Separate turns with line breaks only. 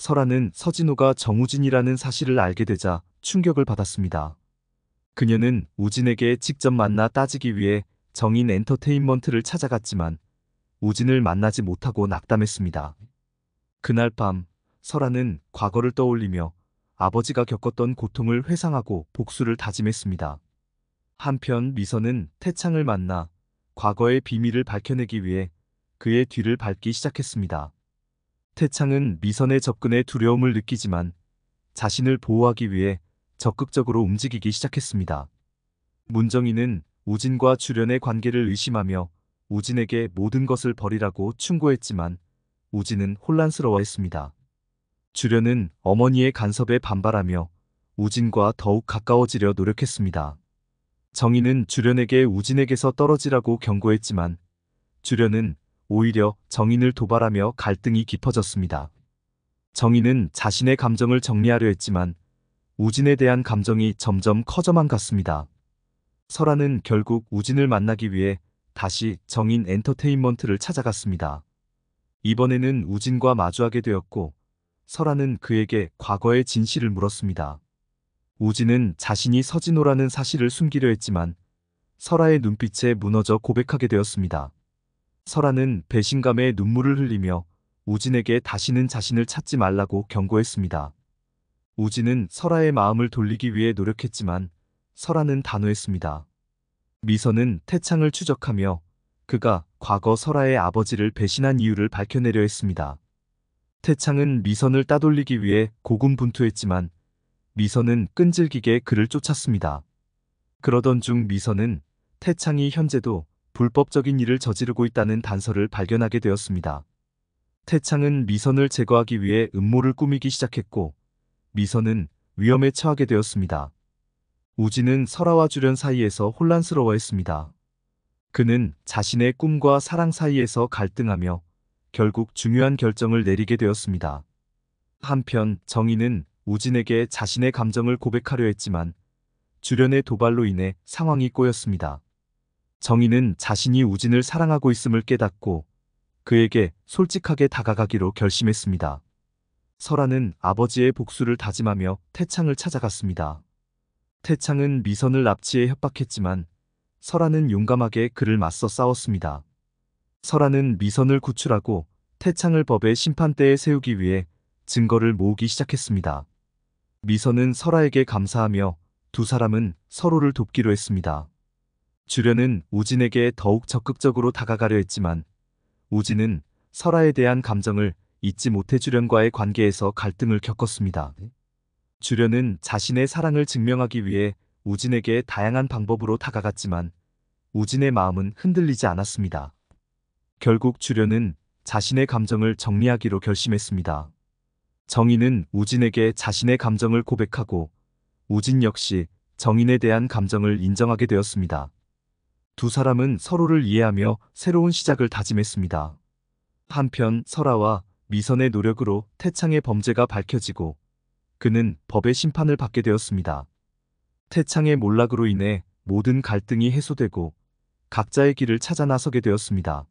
설아는 서진호가 정우진이라는 사실을 알게 되자 충격을 받았습니다. 그녀는 우진에게 직접 만나 따지기 위해 정인 엔터테인먼트를 찾아갔지만 우진을 만나지 못하고 낙담했습니다. 그날 밤 설아는 과거를 떠올리며 아버지가 겪었던 고통을 회상하고 복수를 다짐했습니다. 한편 미선은 태창을 만나 과거의 비밀을 밝혀내기 위해 그의 뒤를 밟기 시작했습니다. 태창은 미선의 접근에 두려움을 느끼지만 자신을 보호하기 위해 적극적으로 움직이기 시작했습니다. 문정인은 우진과 주련의 관계를 의심하며 우진에게 모든 것을 버리라고 충고했지만 우진은 혼란스러워했습니다. 주련은 어머니의 간섭에 반발하며 우진과 더욱 가까워지려 노력했습니다. 정인은 주련에게 우진에게서 떨어지라고 경고했지만 주련은 오히려 정인을 도발하며 갈등이 깊어졌습니다. 정인은 자신의 감정을 정리하려 했지만 우진에 대한 감정이 점점 커져만 갔습니다. 설아는 결국 우진을 만나기 위해 다시 정인 엔터테인먼트를 찾아갔습니다. 이번에는 우진과 마주하게 되었고 설아는 그에게 과거의 진실을 물었습니다. 우진은 자신이 서진호라는 사실을 숨기려 했지만 설아의 눈빛에 무너져 고백하게 되었습니다. 설아는 배신감에 눈물을 흘리며 우진에게 다시는 자신을 찾지 말라고 경고했습니다. 우진은 설아의 마음을 돌리기 위해 노력했지만 설아는 단호했습니다. 미선은 태창을 추적하며 그가 과거 설아의 아버지를 배신한 이유를 밝혀내려 했습니다. 태창은 미선을 따돌리기 위해 고군분투했지만 미선은 끈질기게 그를 쫓았습니다. 그러던 중 미선은 태창이 현재도 불법적인 일을 저지르고 있다는 단서를 발견하게 되었습니다. 태창은 미선을 제거하기 위해 음모를 꾸미기 시작했고 미선은 위험에 처하게 되었습니다. 우진은 설아와 주련 사이에서 혼란스러워했습니다. 그는 자신의 꿈과 사랑 사이에서 갈등하며 결국 중요한 결정을 내리게 되었습니다. 한편 정인은 우진에게 자신의 감정을 고백하려 했지만 주련의 도발로 인해 상황이 꼬였습니다. 정인은 자신이 우진을 사랑하고 있음을 깨닫고 그에게 솔직하게 다가가기로 결심했습니다. 설아는 아버지의 복수를 다짐하며 태창을 찾아갔습니다. 태창은 미선을 납치해 협박했지만 설아는 용감하게 그를 맞서 싸웠습니다. 설아는 미선을 구출하고 태창을 법의 심판대에 세우기 위해 증거를 모으기 시작했습니다. 미선은 설아에게 감사하며 두 사람은 서로를 돕기로 했습니다. 주련은 우진에게 더욱 적극적으로 다가가려 했지만 우진은 설아에 대한 감정을 잊지 못해 주련과의 관계에서 갈등을 겪었습니다. 주련은 자신의 사랑을 증명하기 위해 우진에게 다양한 방법으로 다가갔지만 우진의 마음은 흔들리지 않았습니다. 결국 주련은 자신의 감정을 정리하기로 결심했습니다. 정인은 우진에게 자신의 감정을 고백하고 우진 역시 정인에 대한 감정을 인정하게 되었습니다. 두 사람은 서로를 이해하며 새로운 시작을 다짐했습니다. 한편 설아와 미선의 노력으로 태창의 범죄가 밝혀지고 그는 법의 심판을 받게 되었습니다. 태창의 몰락으로 인해 모든 갈등이 해소되고 각자의 길을 찾아 나서게 되었습니다.